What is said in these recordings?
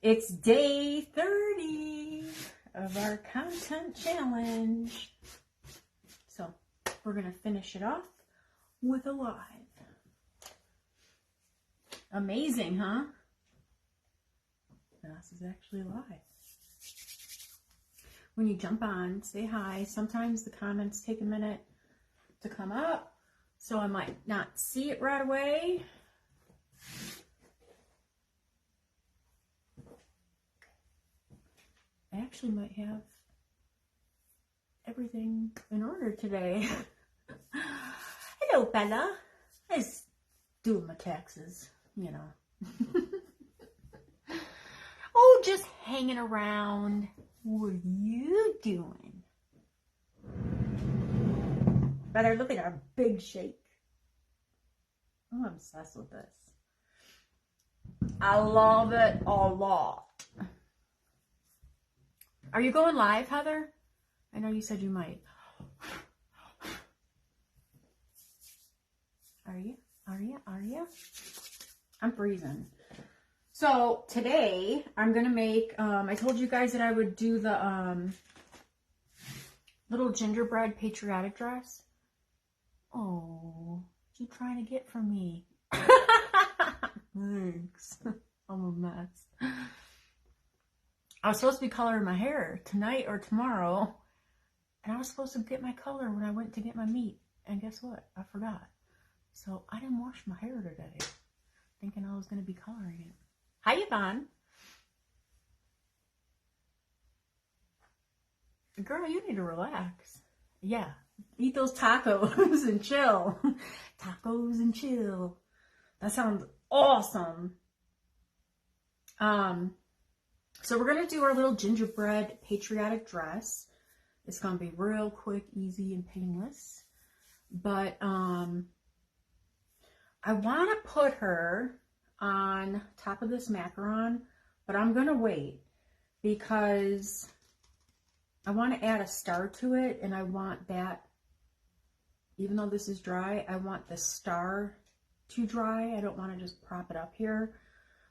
It's day 30 of our content challenge. So we're going to finish it off with a live. Amazing, huh? This is actually live. When you jump on, say hi. Sometimes the comments take a minute to come up, so I might not see it right away. I actually might have everything in order today. Hello, Bella. I was doing my taxes, you know. Oh, just hanging around. What are you doing? Better look at our big shake. I'm obsessed with this. I love it a lot. Are you going live, Heather? I know you said you might. Are you? Are you? Are you? I'm freezing. So today I'm going to make, I told you guys that I would do the little gingerbread patriotic dress. Oh, what you trying to get from me? Thanks. I'm a mess. I was supposed to be coloring my hair tonight or tomorrow, and I was supposed to get my color when I went to get my meat, and guess what? I forgot. So I didn't wash my hair today, thinking I was going to be coloring it. Hi, Yvonne. Girl, you need to relax. Yeah, eat those tacos and chill. Tacos and chill. That sounds awesome. So we're going to do our little gingerbread patriotic dress. It's going to be real quick, easy, and painless. But I want to put her on top of this macaron, but I'm going to wait because I want to add a star to it, and I want that, even though this is dry, I want the star to dry. I don't want to just prop it up here.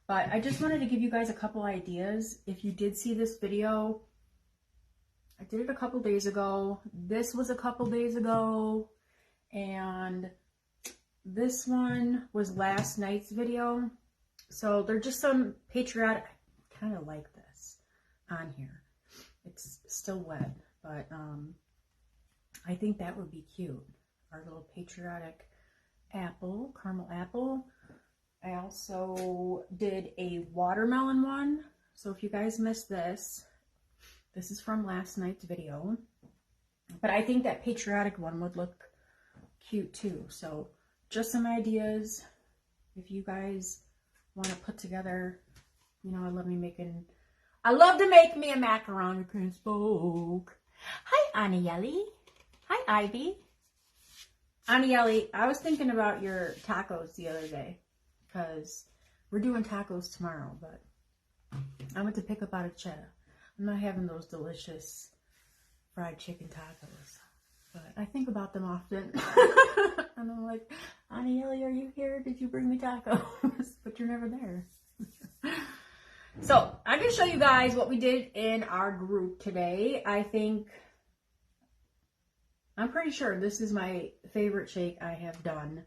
But I just wanted to give you guys a couple ideas. If you did see this video, I did it a couple days ago. This was a couple days ago. And this one was last night's video. So they're just some patriotic, I kind of like this on here. It's still wet, but I think that would be cute. Our little patriotic apple, caramel apple. I also did a watermelon one. So if you guys missed this, this is from last night's video. But I think that patriotic one would look cute too. So just some ideas. If you guys want to put together, you know, I love to make me a macaron who can spoke. Hi, Anielli. Hi, Ivy. Anielli, I was thinking about your tacos the other day, because we're doing tacos tomorrow, but I went to pick up out of cheddar. I'm not having those delicious fried chicken tacos, but I think about them often. And I'm like, Anielli, are you here? Did you bring me tacos? But you're never there. So I'm going to show you guys what we did in our group today. I'm pretty sure this is my favorite shake I have done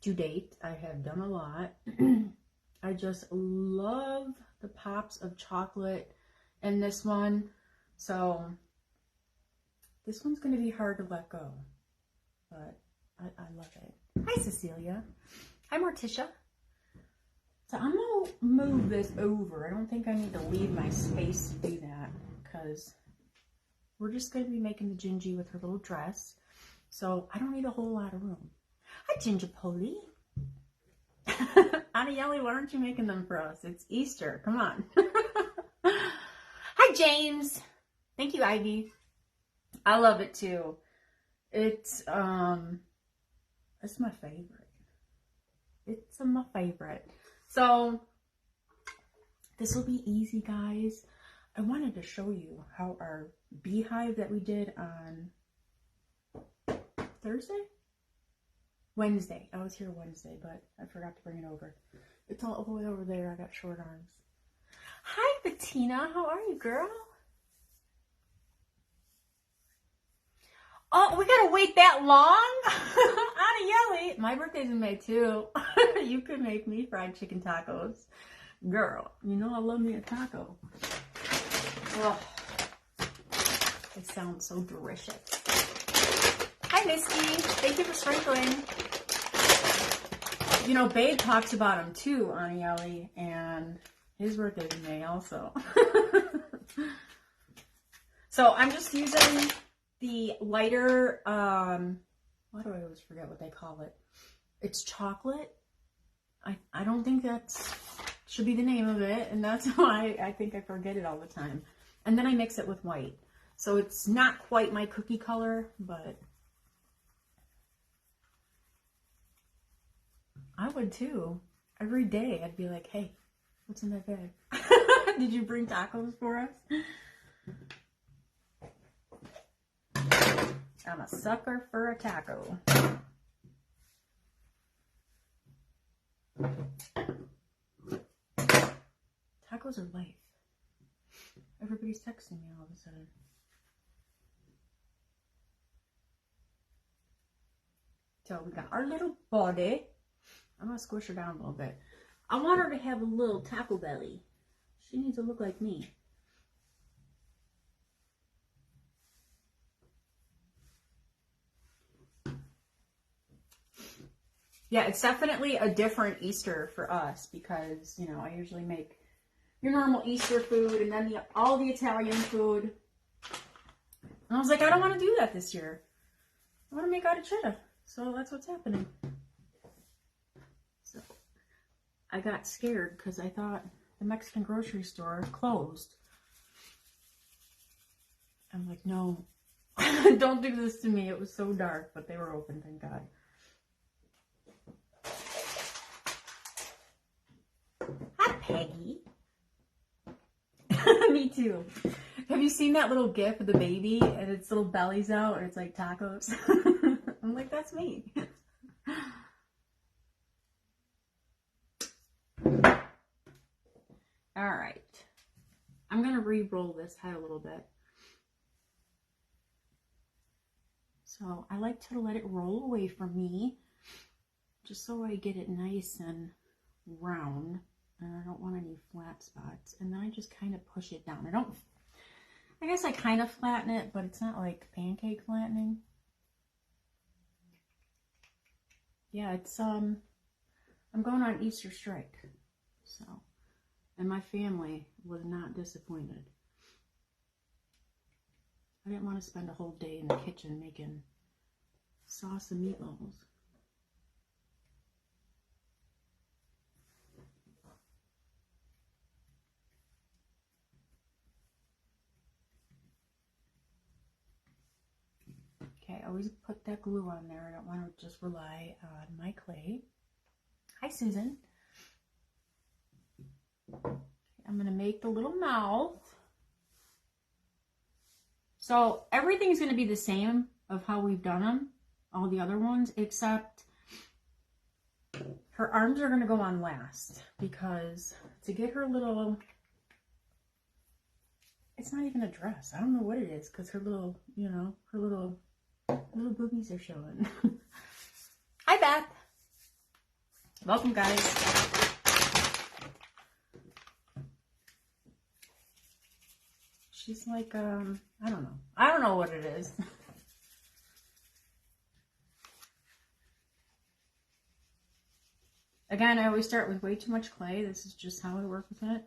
to date. I have done a lot. I just love the pops of chocolate in this one. So this one's going to be hard to let go, but I love it. Hi, Cecilia. Hi, Morticia. So I'm going to move this over. I don't think I need to leave my space to do that, because we're just going to be making the Gingy with her little dress. So I don't need a whole lot of room. Hi, Ginger Polly. Anielli, why aren't you making them for us? It's Easter. Come on. Hi, James. Thank you, Ivy. I love it too. It's my favorite. It's my favorite. So this will be easy, guys. I wanted to show you how our beehive that we did on Wednesday. I was here Wednesday, but I forgot to bring it over. It's all the way over there. I got short arms. Bettina. How are you, girl? Oh, we gotta wait that long? Anna Yelly. My birthday's in May too. You could make me fried chicken tacos. Girl, you know I love me a taco. Oh, they sound so delicious. Hi, Misty. Thank you for sprinkling. You know, Babe talks about him too, Anna Yelly, and his birthday's in May also. So I'm just using the lighter, why do I always forget what they call it? It's chocolate. I don't think that's should be the name of it, and that's why I think I forget it all the time. And then I mix it with white. So it's not quite my cookie color, but I would too. Every day I'd be like, hey, what's in that bag? Did you bring tacos for us? I'm a sucker for a taco. Tacos are life. Everybody's texting me all of a sudden. So we got our little body. I'm gonna squish her down a little bit. I want her to have a little taco belly. She needs to look like me. Yeah, it's definitely a different Easter for us because, you know, I usually make your normal Easter food and then all the Italian food. And I was like, I don't want to do that this year. I want to make arrachera. So that's what's happening. So I got scared because I thought the Mexican grocery store closed. I'm like, no, don't do this to me. It was so dark, but they were open, thank God. Hi, Peggy. Me too. Have you seen that little gif of the baby and its little belly's out and it's like tacos? I'm like, that's me. All right. I'm going to re-roll this head a little bit. So I like to let it roll away from me just so I get it nice and round. And I don't want any flat spots. And then I just kind of push it down. I guess I kind of flatten it, but it's not like pancake flattening. Yeah, it's, I'm going on Easter strike. So, and my family was not disappointed. I didn't want to spend a whole day in the kitchen making sauce and meatballs. Okay, I always put that glue on there. I don't want to just rely on my clay. Hi, Susan. I'm going to make the little mouth. So everything's going to be the same of how we've done them, all the other ones, except her arms are going to go on last because to get her little, it's not even a dress. I don't know what it is because her little, you know, her little boobies are showing. Hi, Beth. Welcome, guys. She's like, I don't know. I don't know what it is. Again, I always start with way too much clay. This is just how I work with it.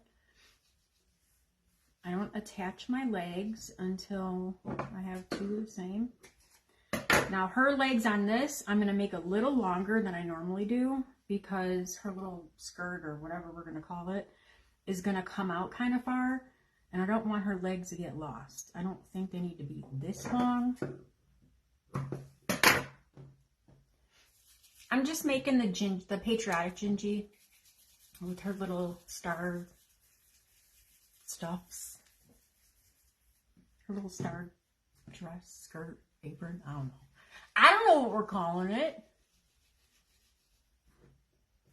I don't attach my legs until I have two the same. Now her legs on this, I'm going to make a little longer than I normally do because her little skirt or whatever we're going to call it is going to come out kind of far. And I don't want her legs to get lost. I don't think they need to be this long. I'm just making the patriotic gingy with her little star stuffs. Her little star dress, skirt, apron. I don't know. I don't know what we're calling it.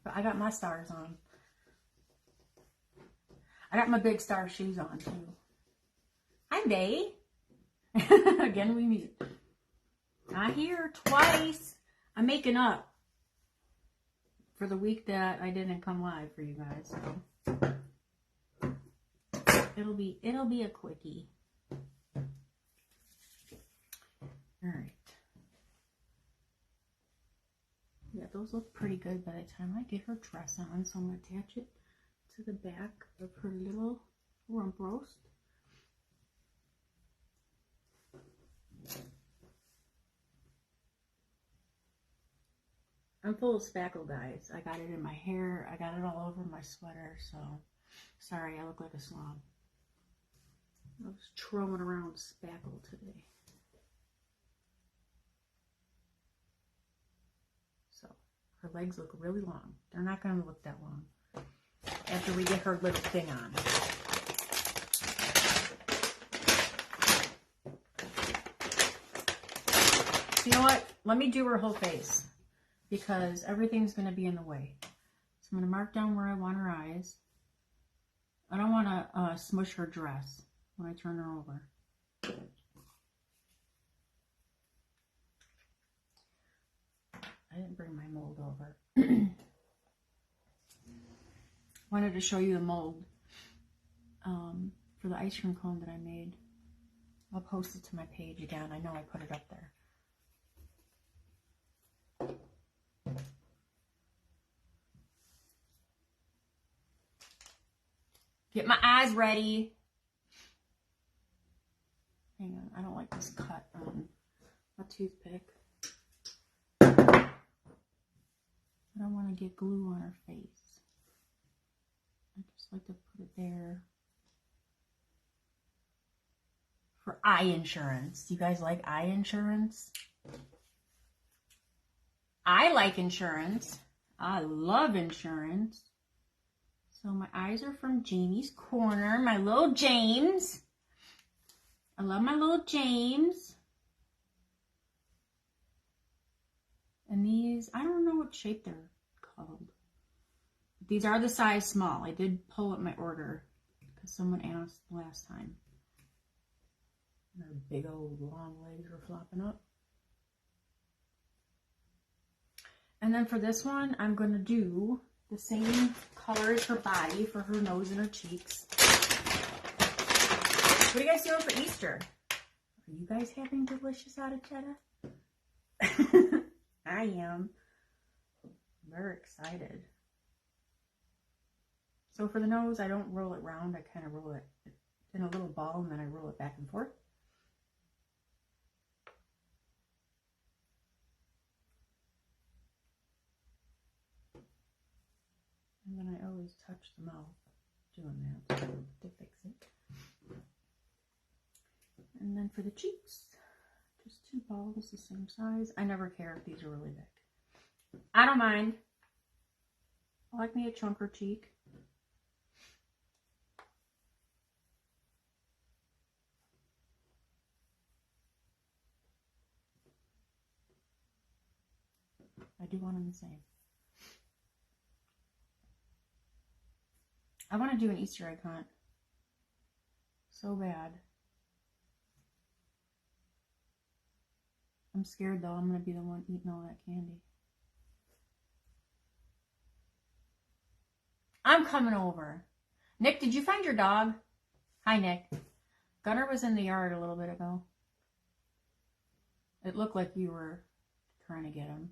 But I got my stars on. I got my big star shoes on too. Hi, babe. Again, we meet. Not here twice. I'm making up for the week that I didn't come live for you guys. So it'll be a quickie. All right. Yeah, those look pretty good by the time I get her dress on. So I'm gonna attach it to the back of her little rump roast. I'm full of spackle, guys. I got it in my hair. I got it all over my sweater. So, sorry, I look like a slob. I was trolling around spackle today. So, her legs look really long. They're not going to look that long after we get her little thing on. You know what? Let me do her whole face, because everything's going to be in the way. So I'm going to mark down where I want her eyes. I don't want to smush her dress when I turn her over. I didn't bring my mold over. Wanted to show you the mold for the ice cream cone that I made. I'll post it to my page again. I know I put it up there. Get my eyes ready. Hang on, I don't like this cut on a toothpick. I don't want to get glue on her face. I just like to put it there for eye insurance. Do you guys like eye insurance? I like insurance. I love insurance. So my eyes are from Jamie's Corner, my little James. I love my little James. And these, I don't know what shape they're called. These are the size small. I did pull up my order because someone asked last time. Their big old long legs are flopping up. And then for this one, I'm going to do the same color as her body for her nose and her cheeks. What are you guys doing for Easter? Are you guys having delicious arrachera? I am. Very excited. So for the nose, I don't roll it round. I kind of roll it in a little ball and then I roll it back and forth. And then I always touch the mouth doing that to fix it. And then for the cheeks, just two balls the same size. I never care if these are really big. I don't mind. I like me a chunker cheek. I do want them the same. I want to do an Easter egg hunt so bad. I'm scared though. I'm going to be the one eating all that candy. I'm coming over. Nick, did you find your dog? Hi, Nick. Gunnar was in the yard a little bit ago. It looked like you were trying to get him.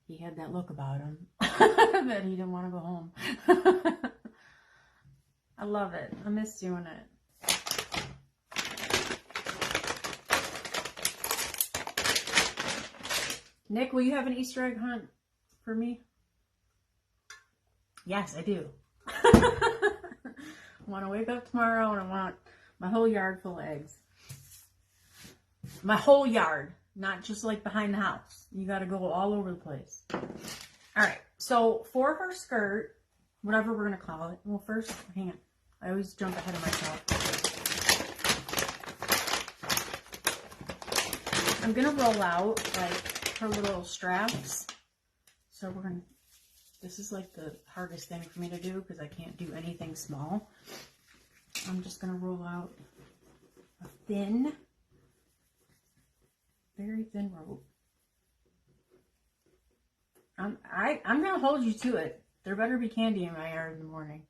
He had that look about him that he didn't want to go home. I love it. I miss doing it. Nick, will you have an Easter egg hunt for me? Yes, I do. I want to wake up tomorrow and I want my whole yard full of eggs. My whole yard, not just like behind the house. You got to go all over the place. All right, so for her skirt, whatever we're going to call it. Well, first, hang on. I always jump ahead of myself. I'm going to roll out like her little straps. So we're going to This is like the hardest thing for me to do because I can't do anything small. I'm just going to roll out a thin, very thin rope. I'm going to hold you to it. There better be candy in my yard in the morning.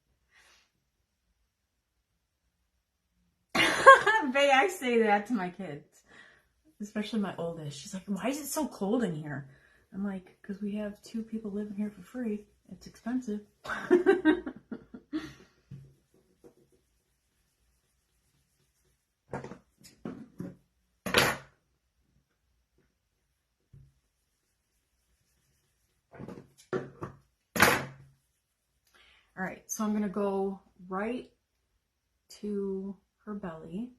Bae, I say that to my kids, especially my oldest. She's like, why is it so cold in here? I'm like, because we have 2 people living here for free. It's expensive. All right, so I'm going to go right to her belly,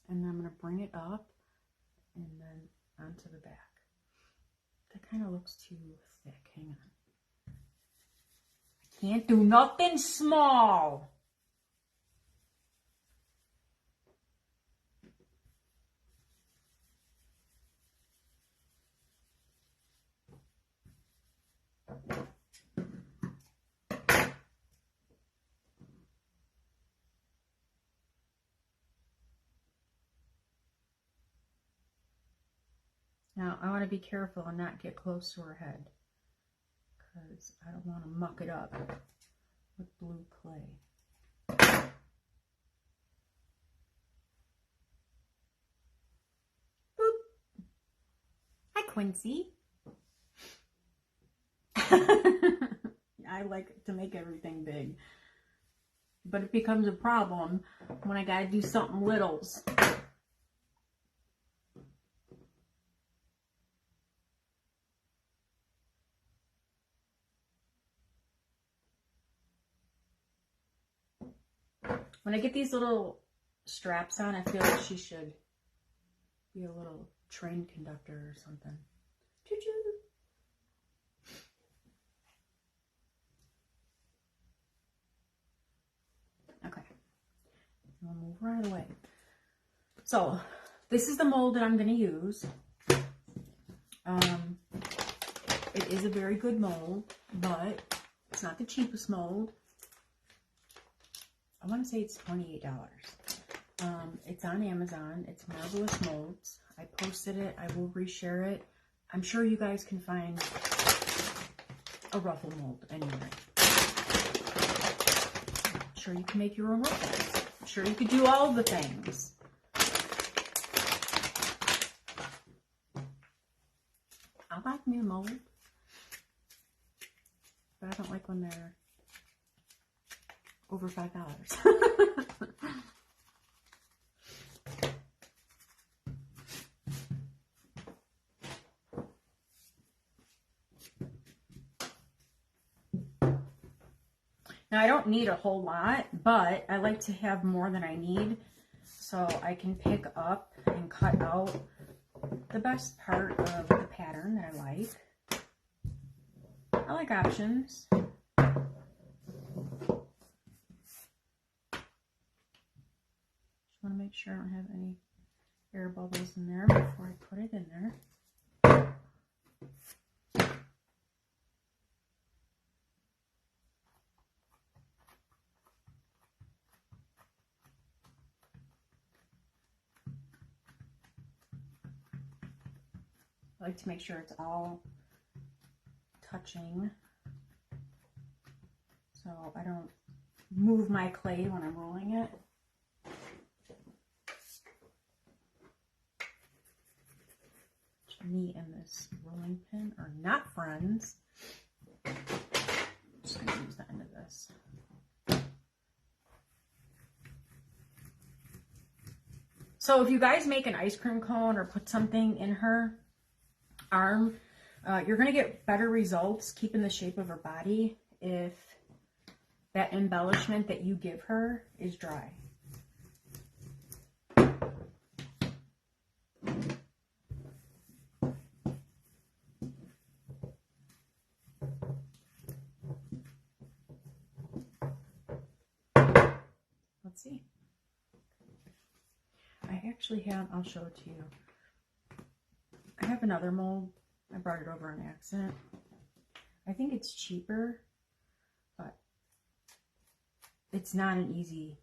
and then I'm going to bring it up and then onto the back. That kind of looks too thick. Hang on. I can't do nothing small. Now, I want to be careful and not get close to her head because I don't want to muck it up with blue clay. Boop. Hi, Quincy. I like to make everything big, but it becomes a problem when I gotta do something littles. When I get these little straps on, I feel like she should be a little train conductor or something. Choo-choo. Okay, we'll move right out of the way. So, this is the mold that I'm going to use. It is a very good mold, but it's not the cheapest mold. I want to say it's $28. It's on Amazon. It's Marvelous Molds. I posted it. I will reshare it. I'm sure you guys can find a ruffle mold anywhere. I'm sure you can make your own ruffles. I'm sure you could do all the things. I like me a mold, but I don't like when they're over $5. Now, I don't need a whole lot, but I like to have more than I need so I can pick up and cut out the best part of the pattern that I like. I like options. Just want to make sure I don't have any air bubbles in there before I put it in there. I like to make sure it's all touching so I don't move my clay when I'm rolling it. Me and this rolling pin are not friends. I'm just going to use the end of this. So if you guys make an ice cream cone or put something in her arm, you're going to get better results keeping the shape of her body if that embellishment that you give her is dry. Let's see. I actually have, I'll show it to you. I have another mold. I brought it over on accident. I think it's cheaper, it's not an easy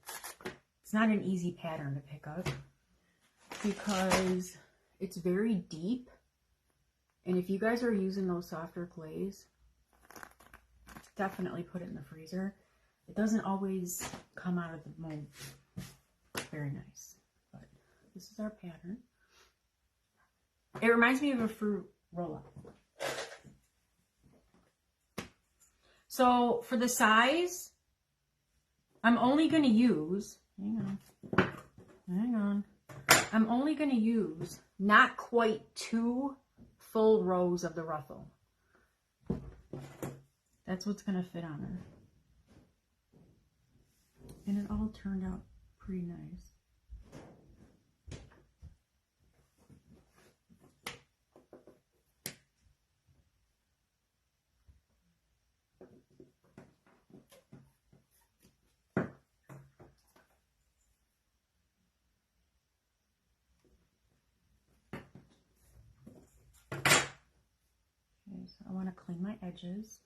pattern to pick up because it's very deep. And if you guys are using those softer clays, definitely put it in the freezer. It doesn't always come out of the mold very nice. But this is our pattern. It reminds me of a fruit roll-up. So for the size, I'm only going to use, hang on. I'm only going to use not quite 2 full rows of the ruffle. That's what's going to fit on her. And it all turned out pretty nice. I want to clean my edges.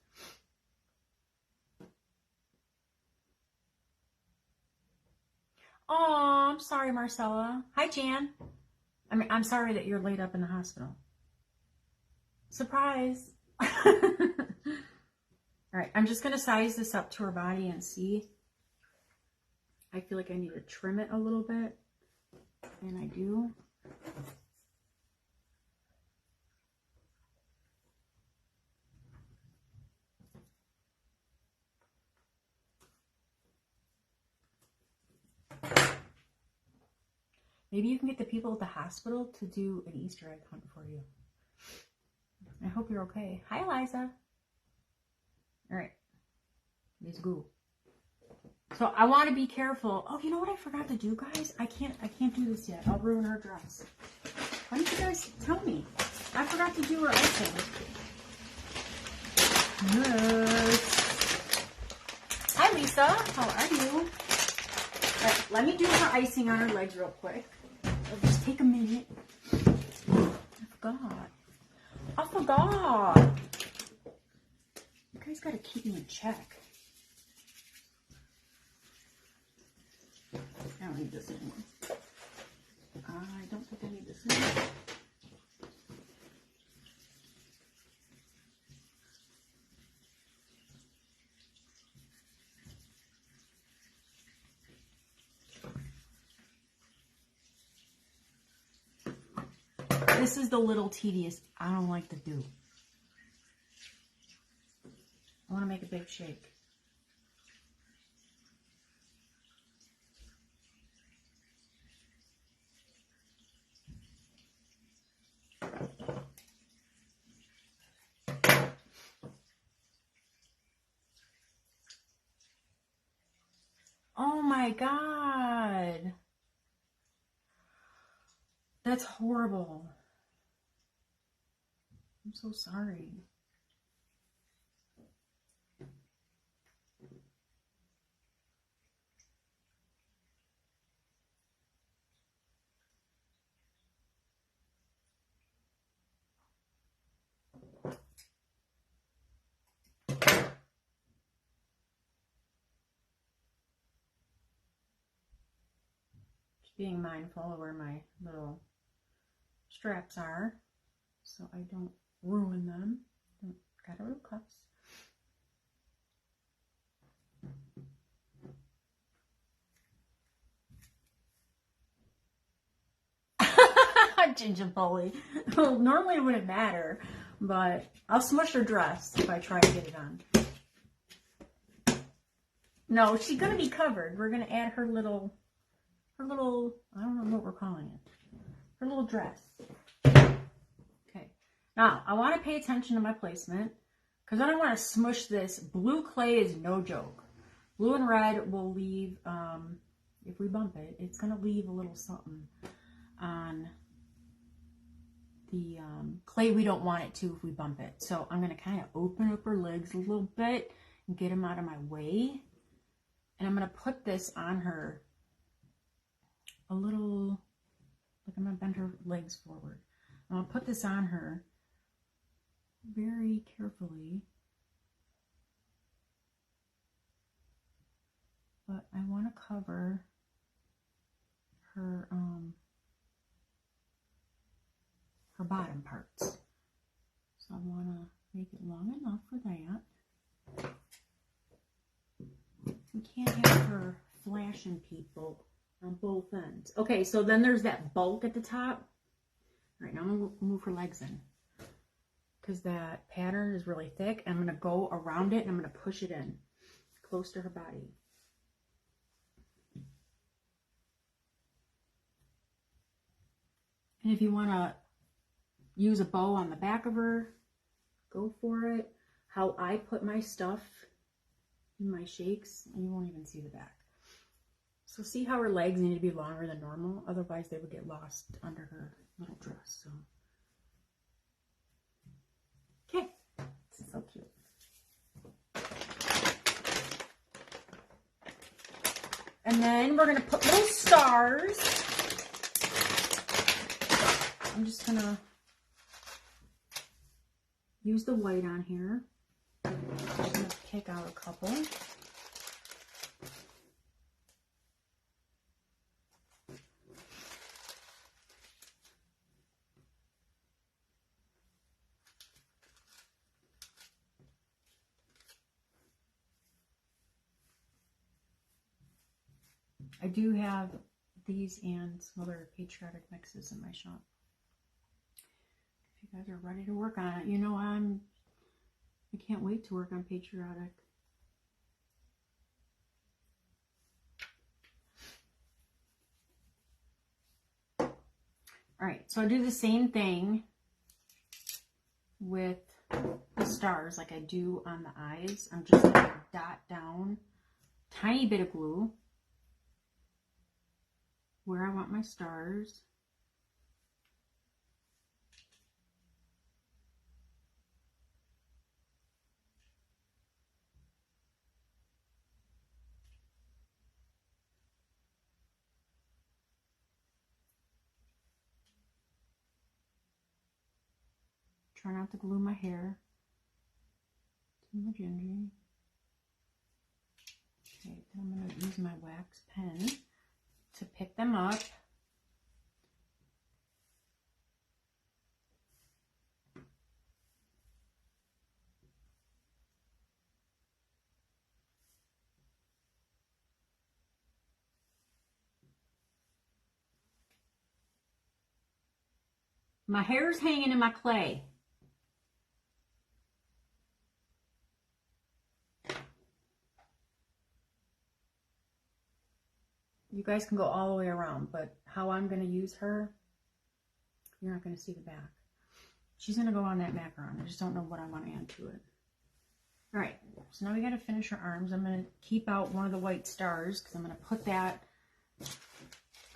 Oh, I'm sorry, Marcella. Hi, Jan. I'm sorry that you're laid up in the hospital. Surprise. All right, I'm just going to size this up to her body and see. I feel like I need to trim it a little bit, and I do. Maybe you can get the people at the hospital to do an Easter egg hunt for you. I hope you're okay. Hi, Eliza. All right. Let's go. So I want to be careful. Oh, you know what I forgot to do, guys? I can't do this yet. I'll ruin her dress. Why didn't you guys tell me? I forgot to do her icing. Yes. Hi, Lisa. How are you? All right, let me do her icing on her legs real quick. It'll just take a minute. I forgot. You guys gotta keep me in check. I don't need this anymore. I don't think I need this anymore. This is the little tedious I don't like to do. I want to make a big shake. Oh my God. That's horrible. I'm so sorry. Just being mindful of where my little straps are so I don't ruin them. Got our little cups. Ginger bully. Well, normally it wouldn't matter, but I'll smush her dress if I try to get it on. No, she's gonna be covered. We're gonna add her little, I don't know what we're calling it. Her little dress. Okay. Now, I want to pay attention to my placement because I don't want to smush this. Blue clay is no joke. Blue and red will leave, if we bump it, it's going to leave a little something on the clay we don't want it to if we bump it. So I'm going to kind of open up her legs a little bit and get them out of my way. And I'm going to put this on her a little, like I'm going to bend her legs forward. I'm going to put this on her very carefully. But to cover her her bottom parts. So I want to make it long enough for that. We can't have her flashing people on both ends. Okay, so then there's that bulk at the top. All right, now I'm going to move her legs in because that pattern is really thick. I'm going to go around it and I'm going to push it in close to her body. And if you want to use a bow on the back of her, go for it. How I put my stuff in my shakes, and you won't even see the back. So see how her legs need to be longer than normal? Otherwise they would get lost under her little dress. So, okay, this is so cute. And then we're gonna put little stars. I'm just gonna use the white on here. I'm just gonna pick out a couple. I do have these and some other patriotic mixes in my shop. If you guys are ready to work on it, you know I can't wait to work on patriotic. All right, so I do the same thing with the stars like I do on the eyes. I'm just going to dot down a tiny bit of glue where I want my stars. Try not to glue my hair to my gingy. Okay, then I'm going to use my wax pen to pick them up. My hair's hanging in my clay. You guys can go all the way around, but how I'm going to use her, you're not going to see the back. She's going to go on that macaron. I just don't know what I want to add to it. All right, so now we got to finish her arms. I'm going to keep out one of the white stars because I'm going to put that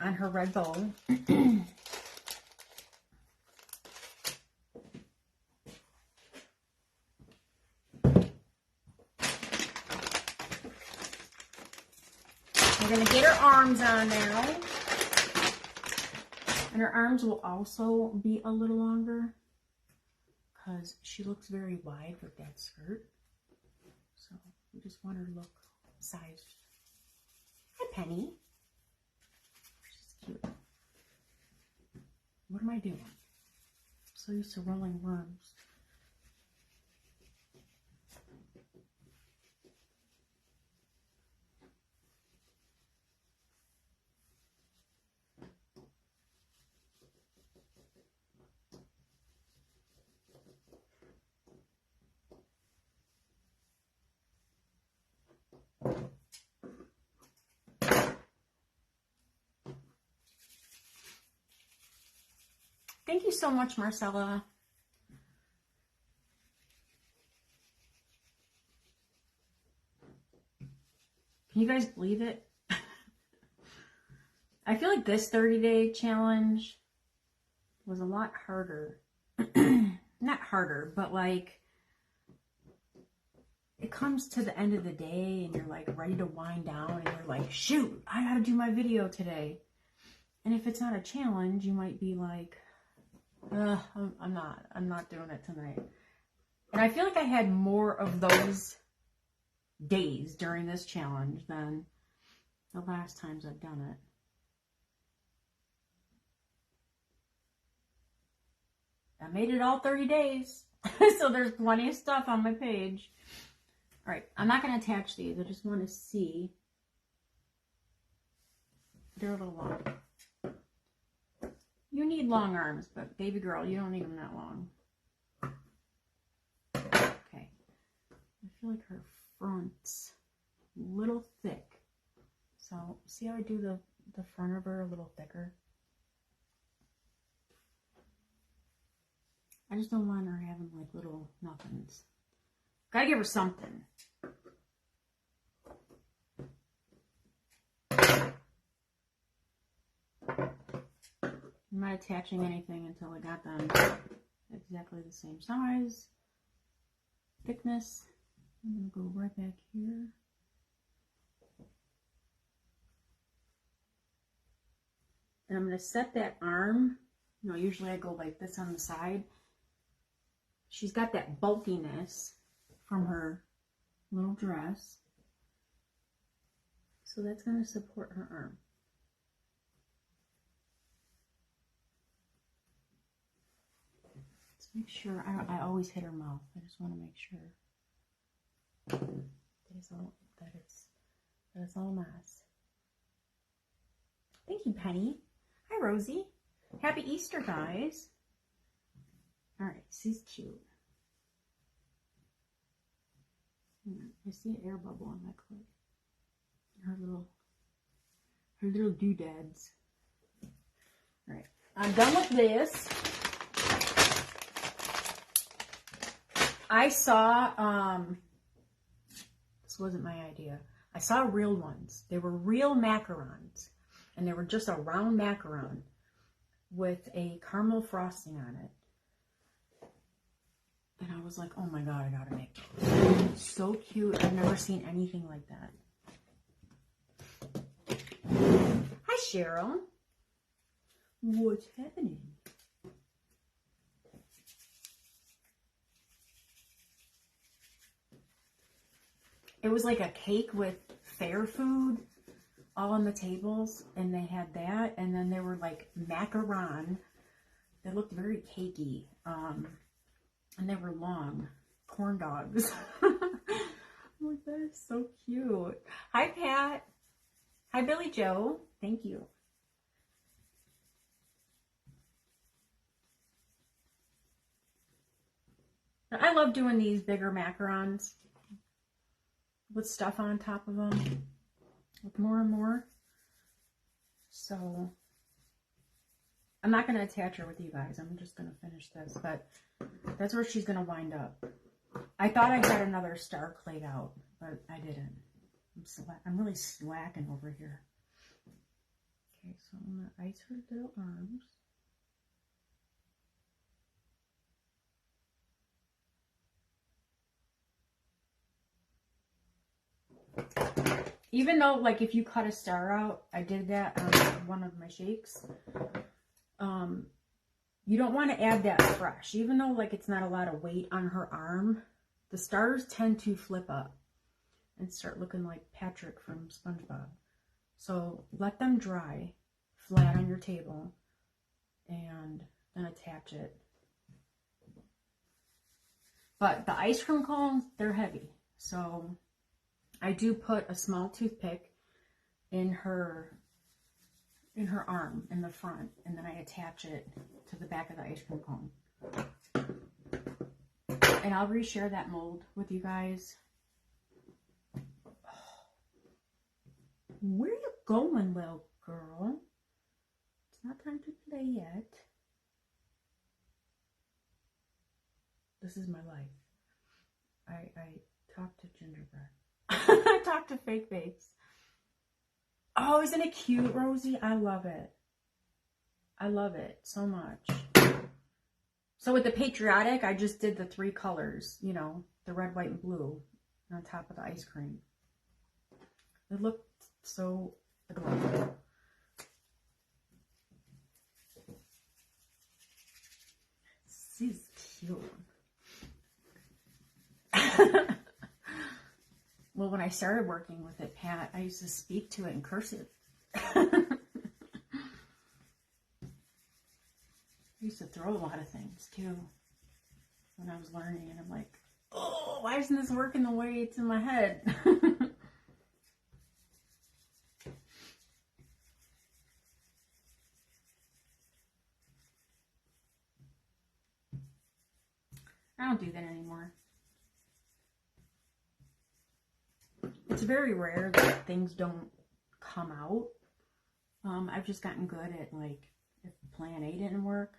on her red bow. We're going to get her arms on now. And her arms will also be a little longer because she looks very wide with that skirt. So we just want her to look sized. Hi, Penny. She's cute. What am I doing? I'm so used to rolling worms. Thank you so much, Marcella. Can you guys believe it? I feel like this 30-day challenge was a lot harder. Not harder, but like it comes to the end of the day and you're like ready to wind down and you're like, shoot, I gotta do my video today. And if it's not a challenge, you might be like, I'm not doing it tonight. And I feel like I had more of those days during this challenge than the last times I've done it. I made it all 30 days. So there's plenty of stuff on my page. All right, I'm not going to attach these. I just want to see. They're a little long. You need long arms, but baby girl, you don't need them that long. Okay. I feel like her front's a little thick. So see how I do the front of her a little thicker? I just don't want her having like little nothings. Gotta give her something. I'm not attaching anything until I got them exactly the same size, thickness. I'm gonna go right back here. And I'm gonna set that arm. You know, usually I go like this on the side. She's got that bulkiness from her little dress. So that's going to support her arm. Let's make sure, I always hit her mouth. I just want to make sure that it's all nice. Thank you, Penny. Hi, Rosie. Happy Easter, guys. All right, she's cute. I see an air bubble on my clip. Her little doodads. All right, I'm done with this. I saw, this wasn't my idea. I saw real ones. They were real macarons, and they were just a round macaron with a caramel frosting on it. And I was like, oh my God, I gotta make those. So cute. I've never seen anything like that. Hi, Cheryl. What's happening? It was like a cake with fair food all on the tables, and they had that, and then there were like macaron. They looked very cakey. And they were long corn dogs. I'm like, that is so cute. Hi, Pat. Hi, Billy Joe. Thank you. I love doing these bigger macarons with stuff on top of them, with more and more. So I'm not going to attach her with you guys. I'm just going to finish this, but that's where she's going to wind up. I thought I had another star clayed out, but I didn't. I'm really slacking over here. Okay, so I'm going to ice her little arms. Even though, like, if you cut a star out, I did that on one of my shakes. You don't want to add that fresh. Even though, like, it's not a lot of weight on her arm, the stars tend to flip up and start looking like Patrick from SpongeBob. So let them dry flat on your table and then attach it. But the ice cream cones, they're heavy. So I do put a small toothpick in her arm in the front, and then I attach it to the back of the ice cream cone. And I'll reshare that mold with you guys. Where you going, little girl? It's not time to play yet. This is my life. I talk to gingerbread. I talk to fake bakes. Oh, isn't it cute, Rosie? I love it. I love it so much. So with the Patriotic, I just did the 3 colors, you know, the red, white, and blue on top of the ice cream. It looked so adorable. She's cute. Well, when I started working with it, Pat, I used to speak to it in cursive. I used to throw a lot of things, too, when I was learning. And I'm like, oh, why isn't this working the way it's in my head? I don't do that anymore. It's very rare that things don't come out. I've just gotten good at, like, if plan A didn't work,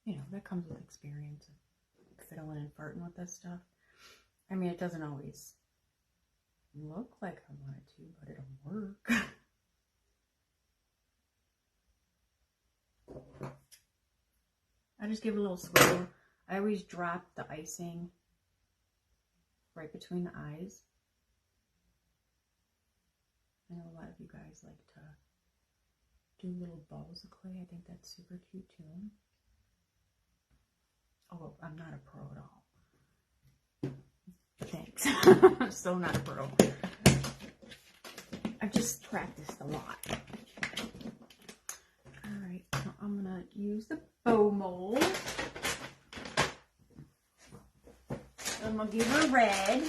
you know, that comes with experience of fiddling and farting with this stuff. I mean, it doesn't always look like I want it to, but it'll work. I just give it a little swirl. I always drop the icing right between the eyes. I know a lot of you guys like to do little balls of clay. I think that's super cute too. Oh, I'm not a pro at all. Thanks. I'm so not a pro. I've just practiced a lot. Alright, so I'm going to use the bow mold. I'm going to give her red.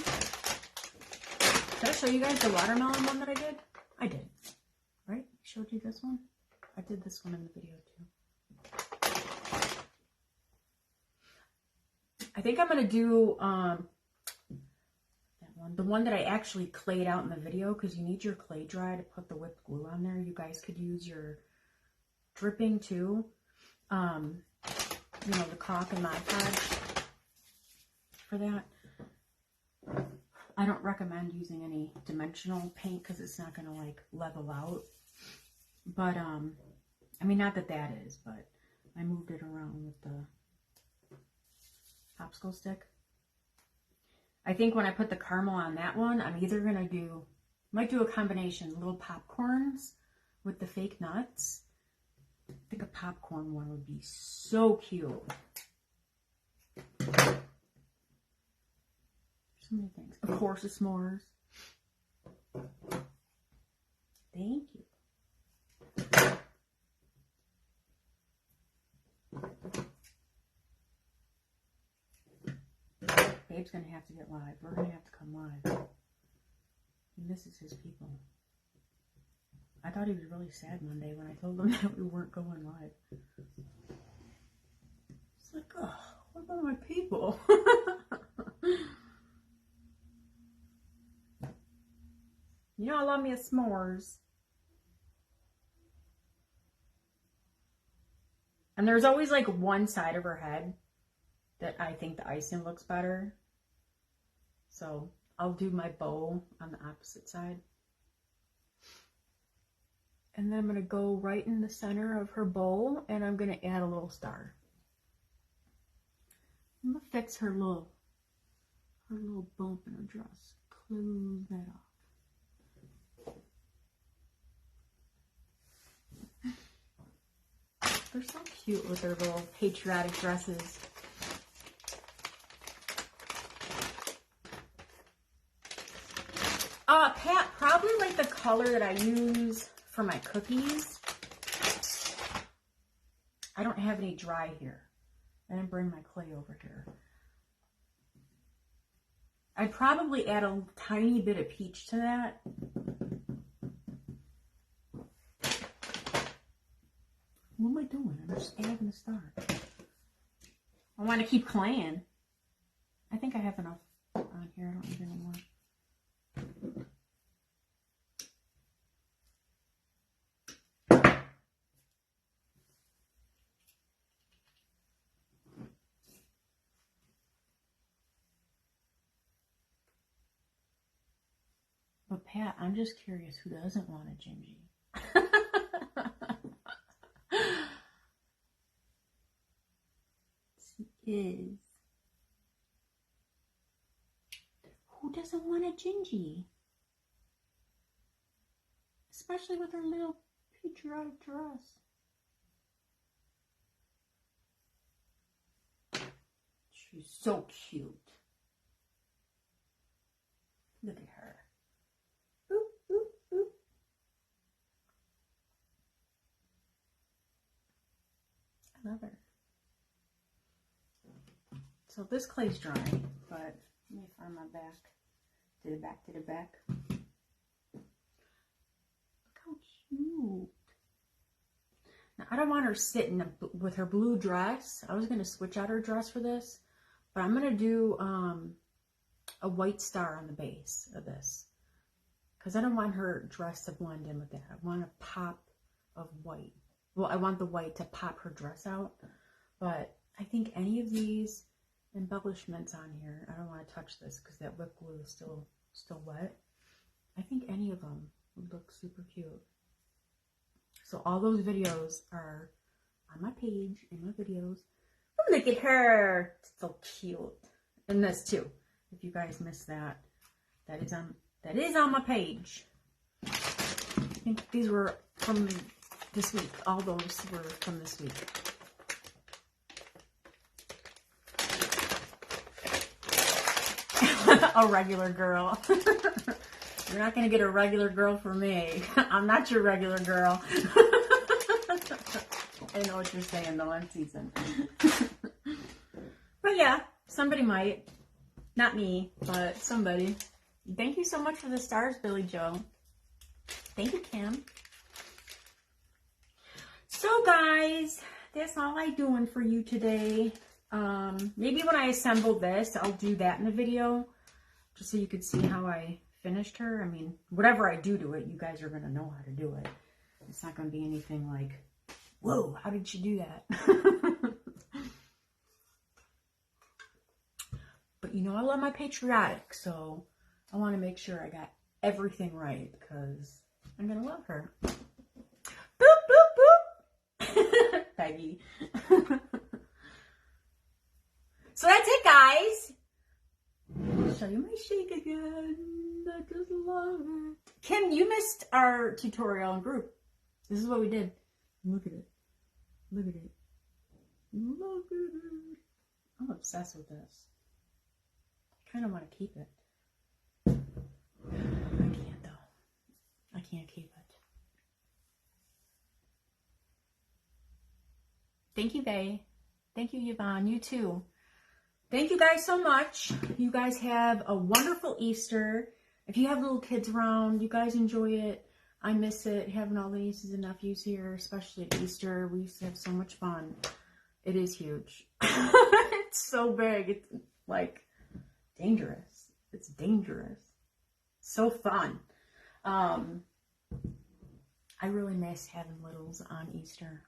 Did I show you guys the watermelon one that I did? I did. Right? I showed you this one? I did this one in the video too. I think I'm going to do that one. The one that I actually clayed out in the video, because you need your clay dry to put the whipped glue on there. You guys could use your dripping too. You know, the caulk and Mod Podge for that. I don't recommend using any dimensional paint because it's not going to like level out. But, I mean, not that that is, but I moved it around with the popsicle stick. I think when I put the caramel on that one, I'm either going to might do a combination, little popcorns with the fake nuts. I think a popcorn one would be so cute. So many things. Of course, the s'mores. Thank you. Babe's gonna have to get live. We're gonna have to come live. He misses his people. I thought he was really sad Monday when I told him that we weren't going live. It's like, oh, what about my people? You know I love me a s'mores. And there's always like one side of her head that I think the icing looks better. So I'll do my bow on the opposite side. And then I'm going to go right in the center of her bowl and I'm going to add a little star. I'm going to fix her little bump in her dress. Close that off. They're so cute with their little patriotic dresses. Pat, probably like the color that I use for my cookies. I don't have any dry here. I didn't bring my clay over here. I'd probably add a tiny bit of peach to that. What am I doing? I'm just adding the star. I want to keep claying. I think I have enough on here. I don't need any more. But Pat, I'm just curious who doesn't want a gingy. Is who doesn't want a gingy? Especially with her little patriotic dress. She's so cute. So this clay's dry, but let me find my back. To the back, to the back. Look how cute. Now, I don't want her sitting with her blue dress. I was going to switch out her dress for this, but I'm going to do a white star on the base of this. Because I don't want her dress to blend in with that. I want a pop of white. Well, I want the white to pop her dress out. But I think any of these embellishments on here, I don't want to touch this because that lip glue is still wet. I think any of them would look super cute. So all those videos are on my page, in my videos. Oh, look at her. It's so cute. And this too. If you guys missed that, that is on my page. I think these were from this week. All those were from this week. A regular girl. You're not going to get a regular girl from me. I'm not your regular girl. I know what you're saying though, I'm teasing. But yeah, somebody might. Not me, but somebody. Thank you so much for the stars, Billy Joe. Thank you, Kim. So guys, that's all I'm doing for you today. Maybe when I assemble this, I'll do that in a video. Just so you could see how I finished her. I mean, whatever I do to it, you guys are going to know how to do it. It's not going to be anything like, whoa, how did you do that? But you know, I love my patriotic, so I want to make sure I got everything right because I'm going to love her. Boop, boop, boop. Peggy. So that's it, guys. I'll show you my shake again. I just love it. Kim, you missed our tutorial in group. This is what we did. Look at it. Look at it. Look at it. I'm obsessed with this. I kind of want to keep it. I can't though. I can't keep it. Thank you, Bae. Thank you, Yvonne. You too. Thank you guys so much. You guys have a wonderful Easter. If you have little kids around, you guys enjoy it. I miss it, having all the nieces and nephews here, especially at Easter. We used to have so much fun. It is huge. It's so big. It's like dangerous. It's dangerous. So fun. I really miss having littles on Easter.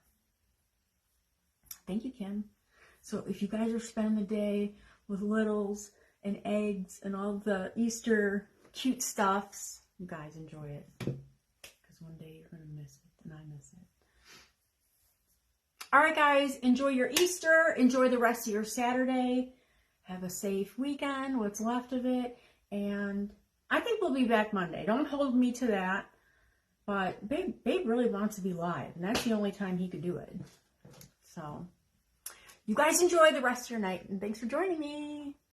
Thank you, Kim. So if you guys are spending the day with littles and eggs and all the Easter cute stuffs, you guys enjoy it. Because one day you're going to miss it, and I miss it. All right, guys, enjoy your Easter. Enjoy the rest of your Saturday. Have a safe weekend, what's left of it. And I think we'll be back Monday. Don't hold me to that. But Babe really wants to be live, and that's the only time he could do it. So you guys enjoy the rest of your night, and thanks for joining me.